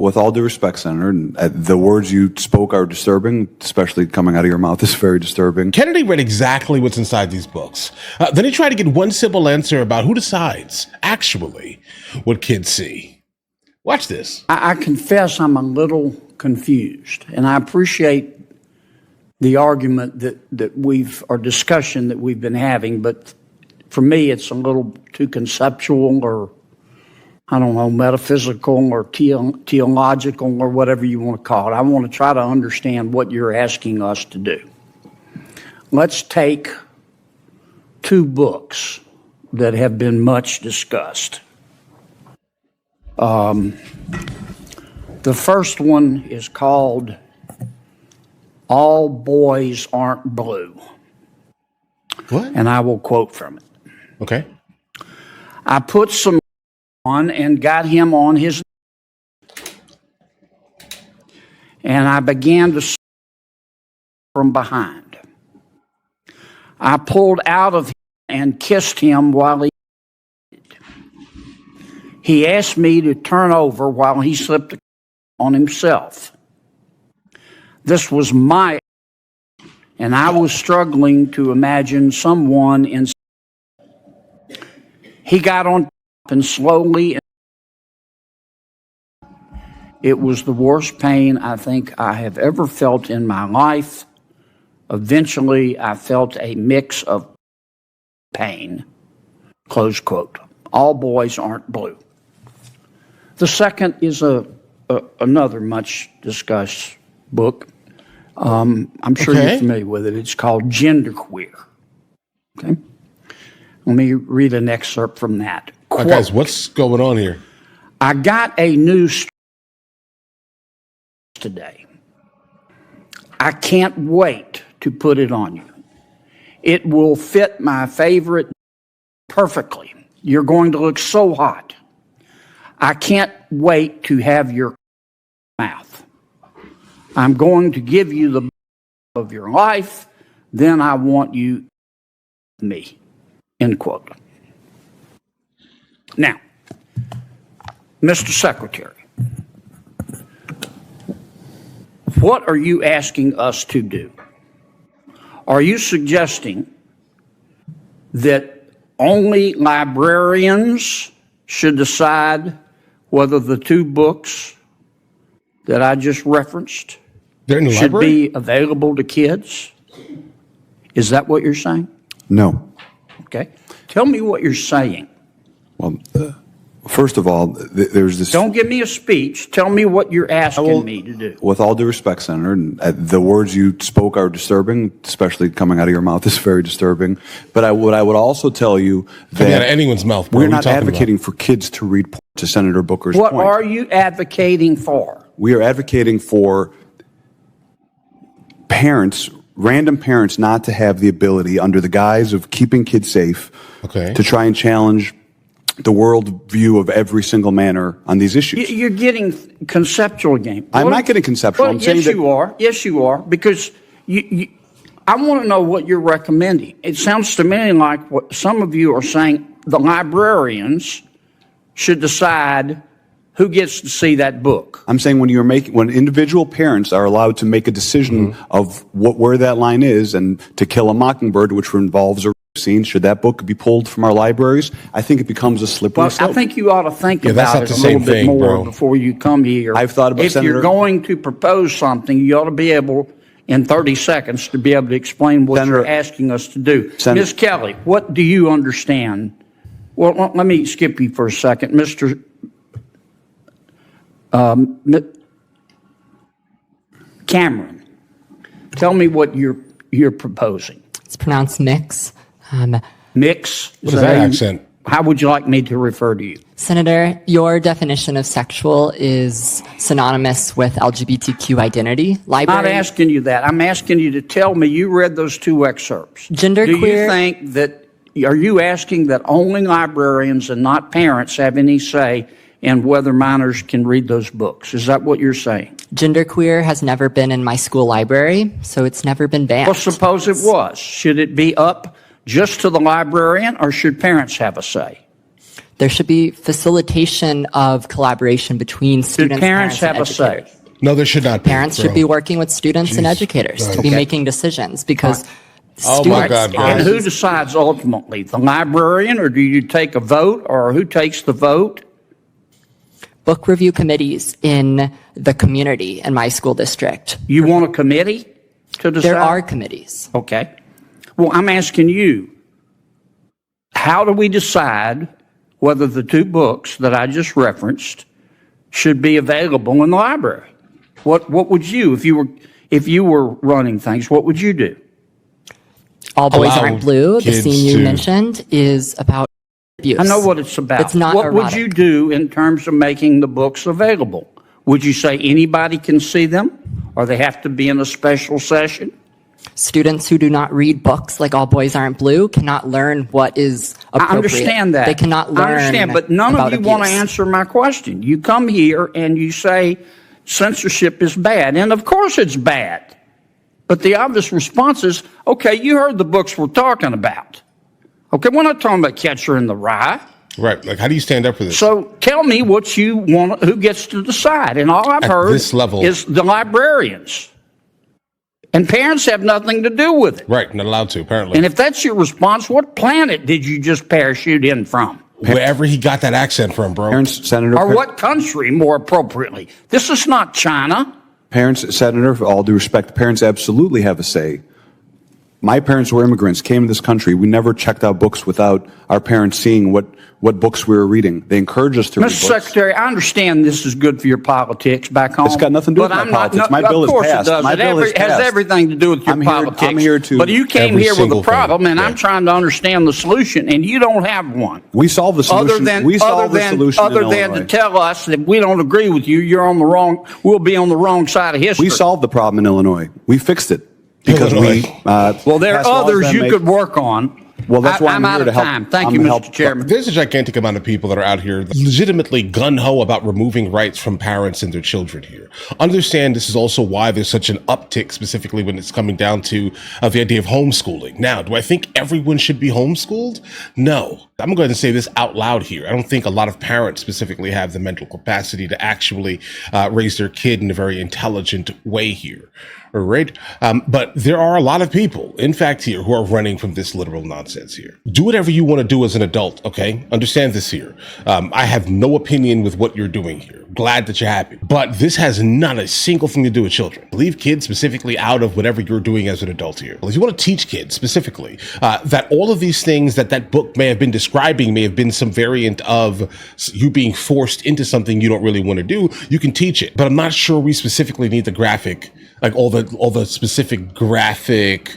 With all due respect, Senator, the words you spoke are disturbing, especially coming out of your mouth is very disturbing. Kennedy read exactly what's inside these books. Then he tried to get one simple answer about who decides, actually, what kids see. Watch this. I confess I'm a little confused, and I appreciate the argument or discussion that we've been having, but for me it's a little too conceptual or, I don't know, metaphysical or theological or whatever you want to call it. I want to try to understand what you're asking us to do. Let's take two books that have been much discussed. The first one is called All Boys Aren't Blue. What? And I will quote from it. Okay. I put some on and got him on his and I began to from behind. I pulled out of him and kissed him while he asked me to turn over while he slipped on himself. This was my, and I was struggling to imagine someone in. He got on and slowly, it was the worst pain I think I have ever felt in my life. Eventually, I felt a mix of pain, close quote. All boys aren't blue. The second is another much discussed book. I'm sure you're familiar with it. It's called Genderqueer. Okay. Let me read an excerpt from that. Quote, guys, what's going on here? I got a new story today. I can't wait to put it on you. It will fit my favorite perfectly. You're going to look so hot. I can't wait to have your mouth. I'm going to give you the of your life. Then I want you me. End quote. Now, Mr. Secretary, what are you asking us to do? Are you suggesting that only librarians should decide whether the two books that I just referenced should be available to kids? Is that what you're saying? No. Okay. Tell me what you're saying. Well, first of all, there's this. Don't give me a speech. Tell me what you're asking me to do. With all due respect, Senator, the words you spoke are disturbing, especially coming out of your mouth is very disturbing. But what I would also tell you that coming out of anyone's mouth. We're not advocating for kids to read to Senator Booker's point. What are you advocating for? We are advocating for parents, random parents, not to have the ability, under the guise of keeping kids safe, to try and challenge the world view of every single manner on these issues. You're getting conceptual again. I'm not getting conceptual. I'm saying that you are. Yes, you are. Because I want to know what you're recommending. It sounds to me like what some of you are saying, the librarians should decide who gets to see that book. I'm saying when individual parents are allowed to make a decision of where that line is, and To Kill a Mockingbird, which involves a scene, should that book be pulled from our libraries? I think it becomes a slippery slope. I think you ought to think about it a little bit more before you come here. I've thought about, if you're going to propose something, you ought to be able, in 30 seconds, to be able to explain what you're asking us to do. Ms. Kelly, what do you understand? Well, let me skip you for a second. Mr. Cameron, tell me what you're proposing. It's pronounced mix. Mix? What is that accent? How would you like me to refer to you? Senator, your definition of sexual is synonymous with LGBTQ identity. I'm not asking you that. I'm asking you to tell me you read those two excerpts. Genderqueer. Do you think that, are you asking that only librarians and not parents have any say in whether minors can read those books? Is that what you're saying? Genderqueer has never been in my school library, so it's never been banned. Well, suppose it was. Should it be up just to the librarian, or should parents have a say? There should be facilitation of collaboration between Do students, parents have and a say? educators. No, there should not be. Parents should be working with students and educators to be making decisions because Oh, students my God, guys. And who decides ultimately? The librarian, or do you take a vote, or who takes the vote? book review committees in the community in my school district. You want a committee to decide? There are committees. Okay. Well, I'm asking you, how do we decide whether the two books that I just referenced should be available in the library? What would you, if you were running things, what would you do? All Boys Allow Aren't Blue, the kids scene you to- mentioned, is about abuse. I know what it's about. It's not What would erotic. you do in terms of making the books available? Would you say anybody can see them, or they have to be in a special session? Students who do not read books like All Boys Aren't Blue cannot learn what is appropriate. I understand that. They cannot learn I understand, but none of about you want to abuse. answer my question. You come here and you say censorship is bad, and of course it's bad. But the obvious response is, okay, you heard the books we're talking about. Okay, we're not talking about Catcher in the Rye. Right. Like, how do you stand up for this? So tell me what you want, who gets to decide. And all I've At heard this level- is the librarians. And parents have nothing to do with it. Right. Not allowed to, apparently. And if that's your response, what planet did you just parachute in from? Wherever he got that accent from, bro. Parents, Senator. Or what country, more appropriately? This is not China. Parents, Senator, for all due respect, parents absolutely have a say. My parents were immigrants, came to this country. We never checked out books without our parents seeing what books we were reading. They encouraged us to read Mr. books. Secretary, I understand this is good for your politics back home. It's got nothing to do with but my I'm not- politics. no, My bill of is course passed. It does. My It bill is has passed. everything to do with your I'm here- politics. I'm here to- But you came Every here with single a problem, thing. and I'm Yeah. trying to understand the solution, and you don't have one. We solved the solution. we solved the solution other in than to Illinois. tell us that we don't agree with you, you're on the wrong. We'll be on the wrong side of history. We solved the problem in Illinois. We fixed it because Illinois. Well, there passed are laws others that you make- could work on. Well, that's why I'm I'm out here of to help. time. Thank I'm you, to Mr. help- Chairman. There's a gigantic amount of people that are out here legitimately gung-ho about removing rights from parents and their children here. Understand this is also why there's such an uptick, specifically when it's coming down to the idea of homeschooling. Now, do I think everyone should be homeschooled? No. I'm going to say this out loud here. I don't think a lot of parents specifically have the mental capacity to actually raise their kid in a very intelligent way here. All right. But there are a lot of people, in fact, here who are running from this literal nonsense here. Do whatever you want to do as an adult. Okay. Understand this here. I have no opinion with what you're doing here. Glad that you're happy, but this has not a single thing to do with children. Leave kids specifically out of whatever you're doing as an adult here. If you want to teach kids specifically that all of these things that book may have been describing may have been some variant of you being forced into something you don't really want to do, you can teach it. But I'm not sure we specifically need the graphic, like all the specific graphic,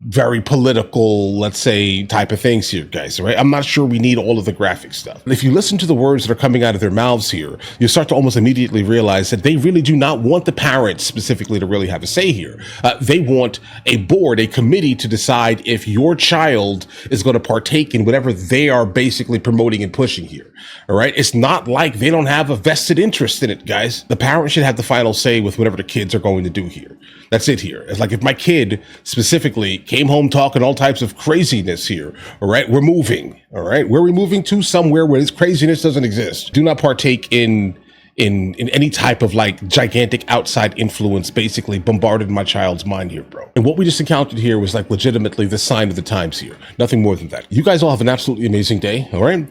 very political, let's say, type of things here, guys, right? I'm not sure we need all of the graphic stuff. If you listen to the words that are coming out of their mouths here, you start to almost immediately realize that they really do not want the parents specifically to really have a say here. They want a board, a committee to decide if your child is going to partake in whatever they are basically promoting and pushing here. All right. It's not like they don't have a vested interest in it, guys. The parents should have the final say with whatever the kids are going to do here. That's it here. It's like if my kid specifically came home talking all types of craziness here, all right, we're moving, all right, where are we moving to? Somewhere where this craziness doesn't exist. Do not partake in any type of like gigantic outside influence basically bombarded my child's mind here, bro. And what we just encountered here was like legitimately the sign of the times here. Nothing more than that. You guys all have an absolutely amazing day, all right?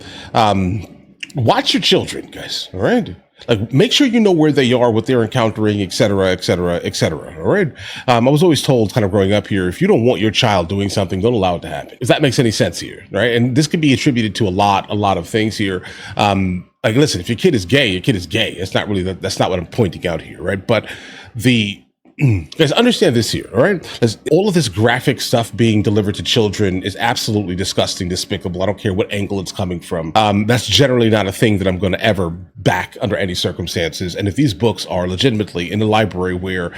Watch your children, guys, all right? Like, make sure you know where they are, what they're encountering, et cetera, et cetera, et cetera. All right. I was always told, kind of growing up here, if you don't want your child doing something, don't allow it to happen. If that makes any sense here, right? And this could be attributed to a lot of things here. Like, listen, if your kid is gay, your kid is gay. It's not really that's not what I'm pointing out here, right? But guys, understand this here, all right? All of this graphic stuff being delivered to children is absolutely disgusting, despicable. I don't care what angle it's coming from. That's generally not a thing that I'm going to ever back under any circumstances. And if these books are legitimately in the library where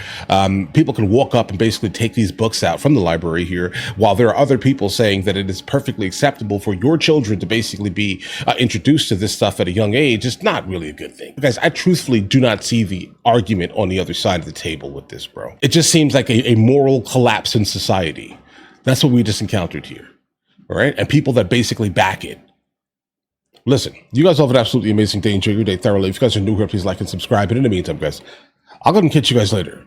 people can walk up and basically take these books out from the library here, while there are other people saying that it is perfectly acceptable for your children to basically be introduced to this stuff at a young age, it's not really a good thing. Guys, I truthfully do not see the argument on the other side of the table with this, bro. It just seems like a moral collapse in society. That's what we just encountered here. All right. And people that basically back it. listen, you guys all have an absolutely amazing day. Enjoy your day thoroughly. If you guys are new here, please like and subscribe. And in the meantime, guys, I'll go ahead and catch you guys later.